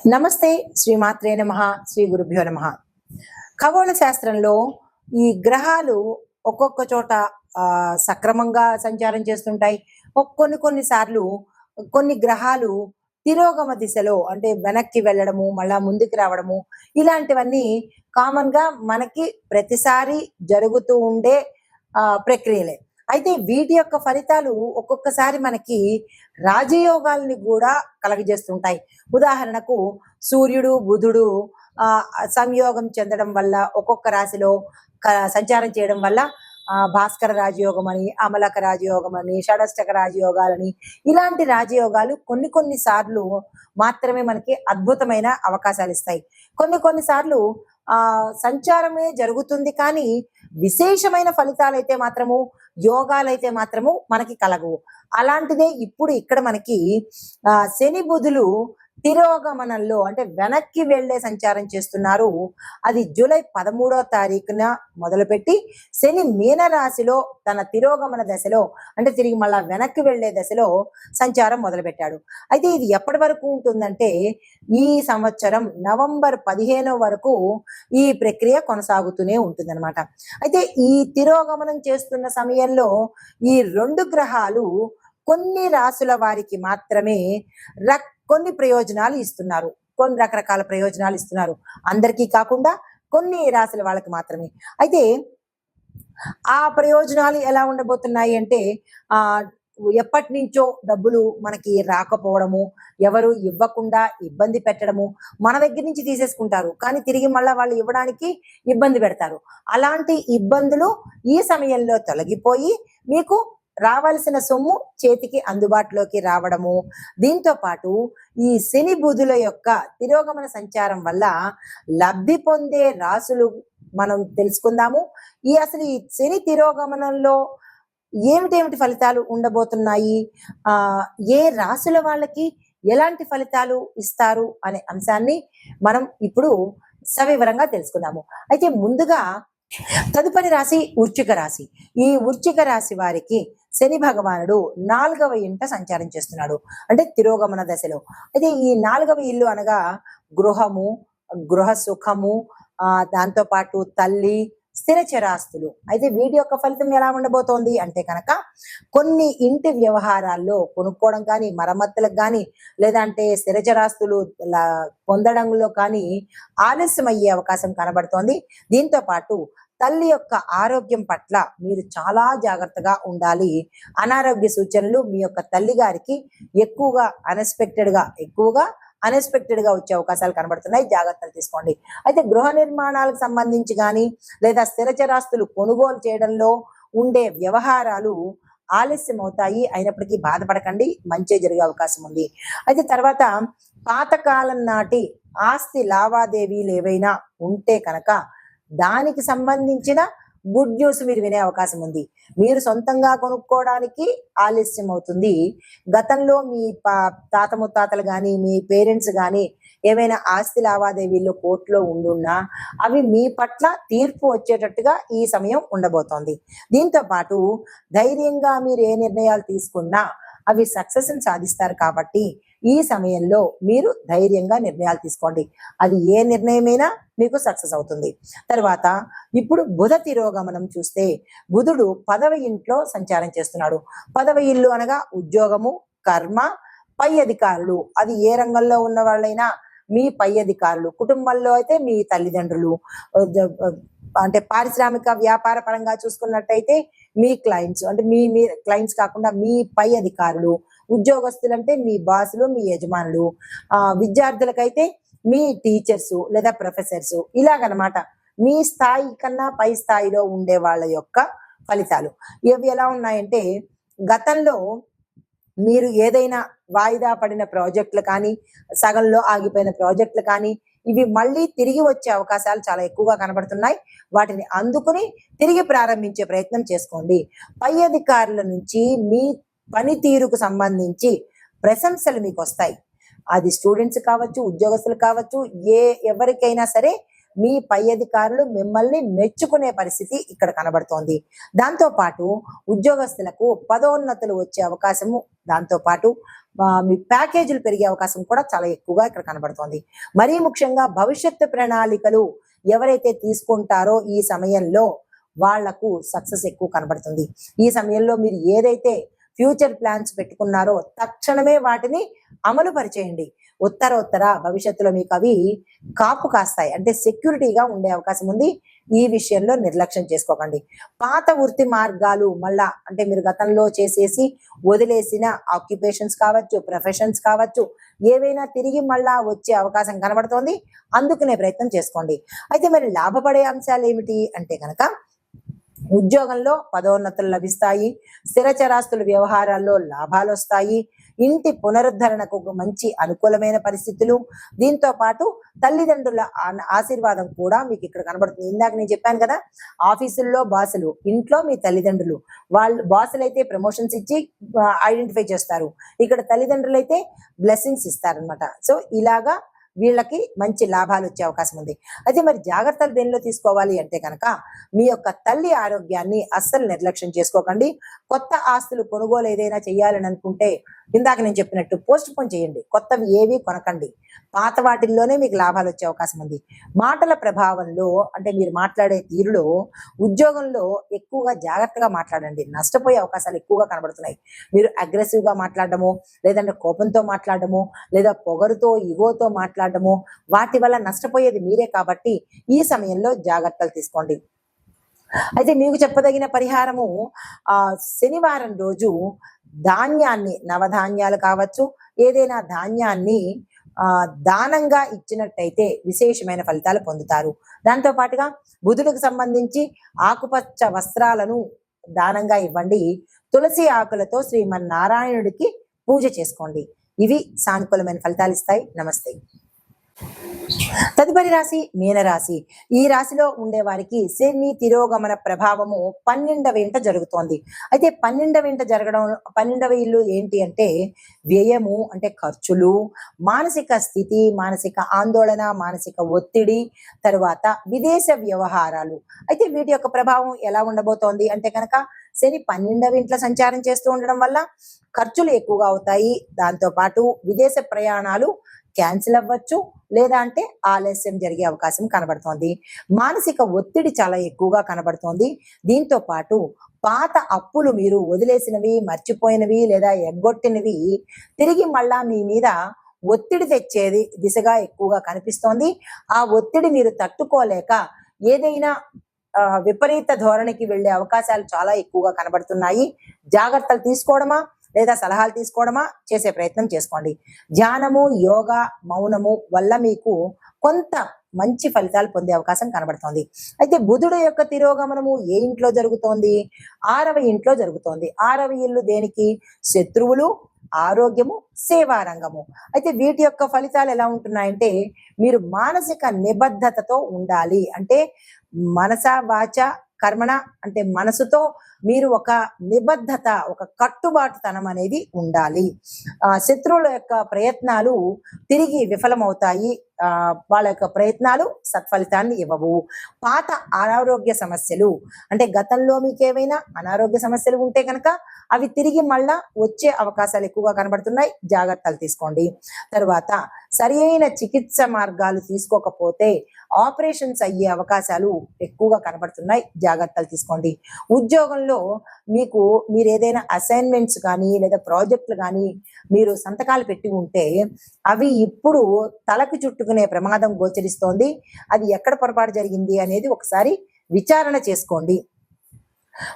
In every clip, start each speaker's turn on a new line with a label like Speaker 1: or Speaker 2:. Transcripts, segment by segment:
Speaker 1: నమస్తే శ్రీమాత్రే నమః శ్రీ గురుభ్యో నమః. ఖగోళ శాస్త్రంలో ఈ గ్రహాలు ఒక్కొక్క చోట సక్రమంగా సంచారం చేస్తుంటాయి. కొన్ని సార్లు కొన్ని గ్రహాలు తిరోగమ దిశలో అంటే వెనక్కి వెళ్ళడము, మళ్ళా ముందుకు రావడము ఇలాంటివన్నీ కామన్‌గా మనకి ప్రతిసారి జరుగుతూ ఉండే ప్రక్రియలే. అయితే వీటి యొక్క ఫలితాలు ఒక్కొక్కసారి మనకి రాజయోగాల్ని గూడా కలగజేస్తుంటాయి. ఉదాహరణకు సూర్యుడు, బుధుడు సంయోగం చెందడం వల్ల ఒక్కొక్క రాశిలో సంచారం చేయడం వల్ల భాస్కర రాజయోగం అని, అమలక రాజయోగం అని, షడష్టక రాజయోగాలని ఇలాంటి రాజయోగాలు కొన్ని సార్లు మాత్రమే మనకి అద్భుతమైన అవకాశాలు ఇస్తాయి. కొన్ని సార్లు సంచారమే జరుగుతుంది కానీ విశేషమైన ఫలితాలైతే మాత్రము, యోగాలైతే మాత్రము మనకి కలగవు. అలాంటిదే ఇప్పుడు ఇక్కడ మనకి శని బుధులు తిరోగమనంలో అంటే వెనక్కి వెళ్లే సంచారం చేస్తున్నారు. అది జూలై 13వ తారీఖున మొదలుపెట్టి శని మీన రాశిలో తన తిరోగమన దశలో అంటే తిరిగి మళ్ళా వెనక్కి వెళ్లే దశలో సంచారం మొదలుపెట్టాడు. అయితే ఇది ఎప్పటి వరకు ఉంటుందంటే ఈ సంవత్సరం నవంబర్ 15 వరకు ఈ ప్రక్రియ కొనసాగుతూనే ఉంటుందన్నమాట. అయితే ఈ తిరోగమనం చేస్తున్న సమయంలో ఈ రెండు గ్రహాలు కొన్ని రాసుల వారికి మాత్రమే కొన్ని ప్రయోజనాలు ఇస్తున్నారు. కొన్ని రకరకాల ప్రయోజనాలు ఇస్తున్నారు. అందరికీ కాకుండా కొన్ని రాశుల వాళ్ళకి మాత్రమే. అయితే ఆ ప్రయోజనాలు ఎలా ఉండబోతున్నాయి అంటే ఎప్పటి నుంచో డబ్బులు మనకి రాకపోవడము, ఎవరు ఇవ్వకుండా ఇబ్బంది పెట్టడము, మన దగ్గర నుంచి తీసేసుకుంటారు కానీ తిరిగి మళ్ళీ వాళ్ళు ఇవ్వడానికి ఇబ్బంది పెడతారు. అలాంటి ఇబ్బందులు ఈ సమయంలో తొలగిపోయి మీకు రావాల్సిన సొమ్ము చేతికి అందుబాటులోకి రావడము, దీంతో పాటు ఈ శని బుధుల యొక్క తిరోగమన సంచారం వల్ల లబ్ధి పొందే రాసులు మనం తెలుసుకుందాము. అసలు ఈ శని తిరోగమనంలో ఏమిటి ఫలితాలు ఉండబోతున్నాయి, ఏ రాసుల వాళ్ళకి ఎలాంటి ఫలితాలు ఇస్తారు అనే అంశాన్ని మనం ఇప్పుడు సవివరంగా తెలుసుకుందాము. అయితే ముందుగా తదుపరి రాశి వృశ్చిక రాశి. ఈ వృశ్చిక రాశి వారికి శని భగవానుడు 4వ ఇంట సంచారం చేస్తున్నాడు అంటే తిరోగమన దశలో. అయితే ఈ 4వ ఇల్లు అనగా గృహము, గృహ సుఖము, దాంతో పాటు తల్లి, స్థిరచరాస్తులు. అయితే వీటి యొక్క ఫలితం ఎలా ఉండబోతోంది అంటే కనుక కొన్ని ఇంటి వ్యవహారాల్లో కొనుక్కోవడం కానీ, మరమ్మతులకు కానీ, లేదంటే స్థిరచరాస్తులు పొందడంలో కానీ ఆలస్యం అయ్యే అవకాశం కనబడుతోంది. దీంతో పాటు తల్లి యొక్క ఆరోగ్యం పట్ల మీరు చాలా జాగ్రత్తగా ఉండాలి. అనారోగ్య సూచనలు మీ యొక్క తల్లి గారికి ఎక్కువగా అన్ఎక్స్పెక్టెడ్ గా వచ్చే అవకాశాలు కనబడుతున్నాయి. జాగ్రత్తలు తీసుకోండి. అయితే గృహ నిర్మాణాలకు సంబంధించి కానీ లేదా స్థిరచరాస్తులు కొనుగోలు చేయడంలో ఉండే వ్యవహారాలు ఆలస్యం అవుతాయి. అయినప్పటికీ బాధపడకండి, మంచి జరిగే అవకాశం ఉంది. అయితే తర్వాత పాతకాలం నాటి ఆస్తి లావాదేవీలు ఏవైనా ఉంటే కనుక దానికి సంబంధించిన గుడ్ న్యూస్ మీరు వినే అవకాశం ఉంది. మీరు సొంతంగా కొనుక్కోవడానికి ఆలస్యం అవుతుంది. గతంలో మీ తాత ముత్తాతలు కానీ, మీ పేరెంట్స్ కానీ ఏవైనా ఆస్తి లావాదేవీల్లో కోర్టులో ఉండున్నా అవి మీ పట్ల తీర్పు వచ్చేటట్టుగా ఈ సమయం ఉండబోతోంది. దీంతో పాటు ధైర్యంగా మీరు ఏ నిర్ణయాలు తీసుకున్నా అవి సక్సెస్ని సాధిస్తారు. కాబట్టి ఈ సమయంలో మీరు ధైర్యంగా నిర్ణయాలు తీసుకోండి. అది ఏ నిర్ణయమైనా మీకు సక్సెస్ అవుతుంది. తర్వాత ఇప్పుడు బుధ తిరోగమనం చూస్తే బుధుడు 10వ ఇంట్లో సంచారం చేస్తున్నాడు. 10వ ఇల్లు అనగా ఉద్యోగము, కర్మ, పై అధికారులు. అది ఏ రంగంలో ఉన్న వాళ్ళైనా మీ పై అధికారులు, కుటుంబంలో అయితే మీ తల్లిదండ్రులు, అంటే పారిశ్రామిక వ్యాపార పరంగా చూసుకున్నట్టయితే మీ క్లయింట్స్ అంటే మీ క్లయింట్స్ కాకుండా మీ పై అధికారులు, ఉద్యోగస్తులు అంటే మీ బాసులు, మీ యజమానులు, విద్యార్థులకైతే మీ టీచర్స్ లేదా ప్రొఫెసర్స్, ఇలాగనమాట మీ స్థాయి కన్నా పై స్థాయిలో ఉండే వాళ్ళ యొక్క ఫలితాలు ఇవి ఎలా ఉన్నాయంటే గతంలో మీరు ఏదైనా వాయిదా పడిన ప్రాజెక్టులు కానీ, సగంలో ఆగిపోయిన ప్రాజెక్టులు కానీ ఇవి మళ్ళీ తిరిగి వచ్చే అవకాశాలు చాలా ఎక్కువగా కనబడుతున్నాయి. వాటిని అందుకుని తిరిగి ప్రారంభించే ప్రయత్నం చేసుకోండి. పై అధికారుల నుంచి మీ పనితీరుకు సంబంధించి ప్రశంసలు మీకు వస్తాయి. అది స్టూడెంట్స్ కావచ్చు, ఉద్యోగస్తులు కావచ్చు, ఎవరికైనా సరే మీ పై అధికారులు మిమ్మల్ని మెచ్చుకునే పరిస్థితి ఇక్కడ కనబడుతోంది. దాంతో పాటు ఉద్యోగస్తులకు పదోన్నతులు వచ్చే అవకాశము, దాంతో పాటు మీ ప్యాకేజీలు పెరిగే అవకాశం కూడా చాలా ఎక్కువగా ఇక్కడ కనబడుతోంది. మరీ ముఖ్యంగా భవిష్యత్తు ప్రణాళికలు ఎవరైతే తీసుకుంటారో ఈ సమయంలో వాళ్లకు సక్సెస్ ఎక్కువ కనబడుతుంది. ఈ సమయంలో మీరు ఏదైతే ఫ్యూచర్ ప్లాన్స్ పెట్టుకున్నారో తక్షణమే వాటిని అమలు పరిచేయండి. ఉత్తర భవిష్యత్తులో మీకు అవి కాపు కాస్తాయి, అంటే సెక్యూరిటీగా ఉండే అవకాశం ఉంది. ఈ విషయంలో నిర్లక్ష్యం చేసుకోకండి. పాత వృత్తి మార్గాలు మళ్ళా, అంటే మీరు గతంలో చేసేసి వదిలేసిన ఆక్యుపేషన్స్ కావచ్చు, ప్రొఫెషన్స్ కావచ్చు, ఏవైనా తిరిగి మళ్ళా వచ్చే అవకాశం కనబడుతోంది. అందుకునే ప్రయత్నం చేసుకోండి. అయితే మరి లాభపడే అంశాలు ఏమిటి అంటే కనుక, ఉద్యోగంలో పదోన్నతులు లభిస్తాయి, స్థిరచరాస్తుల వ్యవహారాల్లో లాభాలు వస్తాయి, ఇంటి పునరుద్ధరణకు మంచి అనుకూలమైన పరిస్థితులు, దీంతో పాటు తల్లిదండ్రుల ఆశీర్వాదం కూడా మీకు ఇక్కడ కనబడుతుంది. ఇందాక నేను చెప్పాను కదా, ఆఫీసుల్లో బాసులు, ఇంట్లో మీ తల్లిదండ్రులు. వాళ్ళు బాసులు అయితే ప్రమోషన్స్ ఇచ్చి ఐడెంటిఫై చేస్తారు, ఇక్కడ తల్లిదండ్రులు అయితే బ్లెస్సింగ్స్ ఇస్తారనమాట. సో ఇలాగా వీళ్ళకి మంచి లాభాలు వచ్చే అవకాశం ఉంది. అయితే మరి జాగ్రత్తలు దేనిలో తీసుకోవాలి అంటే కనుక, మీ యొక్క తల్లి ఆరోగ్యాన్ని అస్సలు నిర్లక్ష్యం చేసుకోకండి. కొత్త ఆస్తులు కొనుగోలు ఏదైనా చేయాలని అనుకుంటే ఇందాక నేను చెప్పినట్టు పోస్ట్ పోన్ చేయండి, కొత్తవి ఏవి కొనకండి. పాత వాటిల్లోనే మీకు లాభాలు వచ్చే అవకాశం ఉంది. మాటల ప్రభావంలో, అంటే మీరు మాట్లాడే తీరులో ఉద్యోగంలో ఎక్కువగా జాగ్రత్తగా మాట్లాడండి, నష్టపోయే అవకాశాలు ఎక్కువగా కనబడుతున్నాయి. మీరు అగ్రెసివ్గా మాట్లాడడము, లేదంటే కోపంతో మాట్లాడడము, లేదా పొగరుతో ఇగోతో మాట్లాడడము, వాటి వల్ల నష్టపోయేది మీరే. కాబట్టి ఈ సమయంలో జాగ్రత్తలు తీసుకోండి. అయితే మీకు చెప్పదగిన పరిహారము, శనివారం రోజు ధాన్యాన్ని, నవధాన్యాలు కావచ్చు, ఏదైనా ధాన్యాన్ని దానంగా ఇచ్చినట్టయితే విశేషమైన ఫలితాలు పొందుతారు. దాంతో పాటుగా బుధుడికి సంబంధించి ఆకుపచ్చ వస్త్రాలను దానంగా ఇవ్వండి. తులసి ఆకులతో శ్రీమన్నారాయణుడికి పూజ చేసుకోండి. ఇవి సానుకూలమైన ఫలితాలు ఇస్తాయి. నమస్తే. తదుపరి రాశి మీనరాశి. ఈ రాశిలో ఉండే వారికి శని తిరోగమన ప్రభావము 12వ ఇంట జరుగుతోంది. అయితే 12వ ఇంట జరగడం, 12వ ఇల్లు ఏంటి అంటే వ్యయము, అంటే ఖర్చులు, మానసిక స్థితి, మానసిక ఆందోళన, మానసిక ఒత్తిడి, తరువాత విదేశ వ్యవహారాలు. అయితే వీటి యొక్క ప్రభావం ఎలా ఉండబోతోంది అంటే కనుక, శని 12వ ఇంట్లో సంచారం చేస్తూ ఉండడం వల్ల ఖర్చులు ఎక్కువగా అవుతాయి. దాంతో పాటు విదేశ ప్రయాణాలు క్యాన్సిల్ అవ్వచ్చు, లేదా అంటే ఆలస్యం జరిగే అవకాశం కనబడుతోంది. మానసిక ఒత్తిడి చాలా ఎక్కువగా కనబడుతోంది. దీంతో పాటు పాత అప్పులు, మీరు వదిలేసినవి, మర్చిపోయినవి లేదా ఎగ్గొట్టినవి తిరిగి మళ్ళా మీ మీద ఒత్తిడి తెచ్చేది దిశగా ఎక్కువగా కనిపిస్తోంది. ఆ ఒత్తిడి మీరు తట్టుకోలేక ఏదైనా విపరీత ధోరణికి వెళ్లే అవకాశాలు చాలా ఎక్కువగా కనబడుతున్నాయి. జాగ్రత్తలు తీసుకోవడమా లేదా సలహాలు తీసుకోవడమా చేసే ప్రయత్నం చేసుకోండి. ధ్యానము, యోగా, మౌనము వల్ల మీకు కొంత మంచి ఫలితాలు పొందే అవకాశం కనబడుతోంది. అయితే బుధుడు యొక్క తిరోగమనము ఏ ఇంట్లో జరుగుతోంది? 6వ ఇంట్లో జరుగుతోంది. 6వ ఇల్లు దేనికి? శత్రువులు, ఆరోగ్యము, సేవారంగము. అయితే వీటి యొక్క ఫలితాలు ఎలా ఉంటున్నాయంటే, మీరు మానసిక నిబద్ధతతో ఉండాలి. అంటే మనస వాచ కర్మణ, అంటే మనసుతో మీరు ఒక నిబద్ధత, ఒక కట్టుబాటుతనం అనేది ఉండాలి. శత్రువుల యొక్క ప్రయత్నాలు తిరిగి విఫలమవుతాయి. వాళ్ళ యొక్క ప్రయత్నాలు సత్ఫలితాన్ని ఇవ్వవు. పాత అనారోగ్య సమస్యలు, అంటే గతంలో మీకు ఏవైనా అనారోగ్య సమస్యలు ఉంటే కనుక అవి తిరిగి మళ్ళా వచ్చే అవకాశాలు ఎక్కువగా కనబడుతున్నాయి. జాగ్రత్తలు తీసుకోండి. తర్వాత సరి అయిన చికిత్స మార్గాలు తీసుకోకపోతే ఆపరేషన్స్ అయ్యే అవకాశాలు ఎక్కువగా కనబడుతున్నాయి. జాగ్రత్తలు తీసుకోండి. ఉద్యోగంలో మీరు ఏదైనా అసైన్మెంట్స్ కానీ లేదా ప్రాజెక్టులు కానీ మీరు సంతకాలు పెట్టి ఉంటే అవి ఇప్పుడు తలకు చుట్టుకునే ప్రమాదం గోచరిస్తోంది. అది ఎక్కడ పొరపాటు జరిగింది అనేది ఒకసారి విచారణ చేసుకోండి.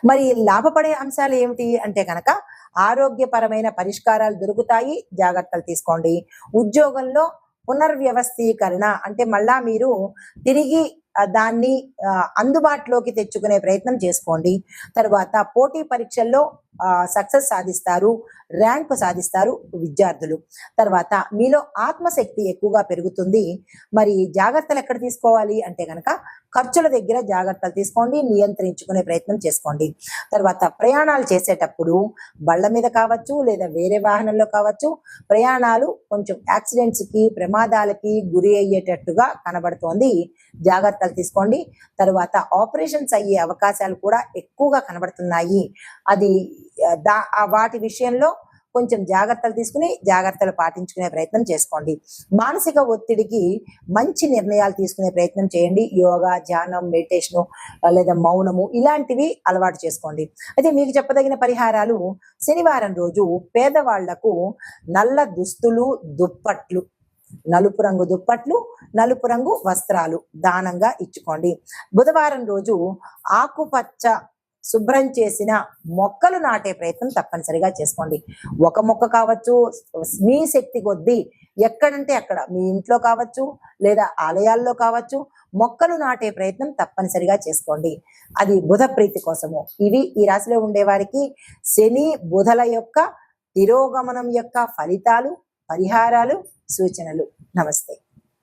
Speaker 1: మరి లాభపడే అంశాలు ఏమిటి అంటే కనుక, ఆరోగ్యపరమైన పరిష్కారాలు దొరుకుతాయి. జాగ్రత్తలు తీసుకోండి. ఉద్యోగంలో పునర్వ్యవస్థీకరణ, అంటే మళ్ళా మీరు తిరిగి దాన్ని అందుబాటులోకి తెచ్చుకునే ప్రయత్నం చేసుకోండి. తర్వాత పోటీ పరీక్షల్లో సక్సెస్ సాధిస్తారు, ర్యాంకు సాధిస్తారు విద్యార్థులు. తర్వాత మీలో ఆత్మశక్తి ఎక్కువగా పెరుగుతుంది. మరి జాగ్రత్తలు ఎక్కడ తీసుకోవాలి అంటే కనుక, ఖర్చుల దగ్గర జాగ్రత్తలు తీసుకోండి, నియంత్రించుకునే ప్రయత్నం చేసుకోండి. తర్వాత ప్రయాణాలు చేసేటప్పుడు బళ్ళ మీద కావచ్చు లేదా వేరే వాహనంలో కావచ్చు, ప్రయాణాలు కొంచెం యాక్సిడెంట్స్కి, ప్రమాదాలకి గురి అయ్యేటట్టుగా కనబడుతోంది. జాగ్రత్తలు తీసుకోండి. తర్వాత ఆపరేషన్స్ అయ్యే అవకాశాలు కూడా ఎక్కువగా కనబడుతున్నాయి. అది వాటి విషయంలో కొంచెం జాగ్రత్తలు తీసుకుని జాగ్రత్తలు పాటించుకునే ప్రయత్నం చేసుకోండి. మానసిక ఒత్తిడికి మంచి నిర్ణయాలు తీసుకునే ప్రయత్నం చేయండి. యోగా, ధ్యానం, మెడిటేషను లేదా మౌనము ఇలాంటివి అలవాటు చేసుకోండి. అయితే మీకు చెప్పదగిన పరిహారాలు: శనివారం రోజు పేదవాళ్లకు నల్ల దుస్తులు, దుప్పట్లు, నలుపు రంగు దుప్పట్లు, నలుపు రంగు వస్త్రాలు దానంగా ఇచ్చుకోండి. బుధవారం రోజు ఆకుపచ్చ శుభ్రం చేసిన మొక్కలు నాటే ప్రయత్నం తప్పనిసరిగా చేసుకోండి. ఒక మొక్క కావచ్చు, మీ శక్తి కొద్దీ ఎక్కడంటే అక్కడ, మీ ఇంట్లో కావచ్చు లేదా ఆలయాల్లో కావచ్చు, మొక్కలు నాటే ప్రయత్నం తప్పనిసరిగా చేసుకోండి. అది బుధ ప్రీతి కోసము. ఇవి ఈ రాశిలో ఉండే వారికి శని బుధల యొక్క తిరోగమనం యొక్క ఫలితాలు, పరిహారాలు, సూచనలు. నమస్తే.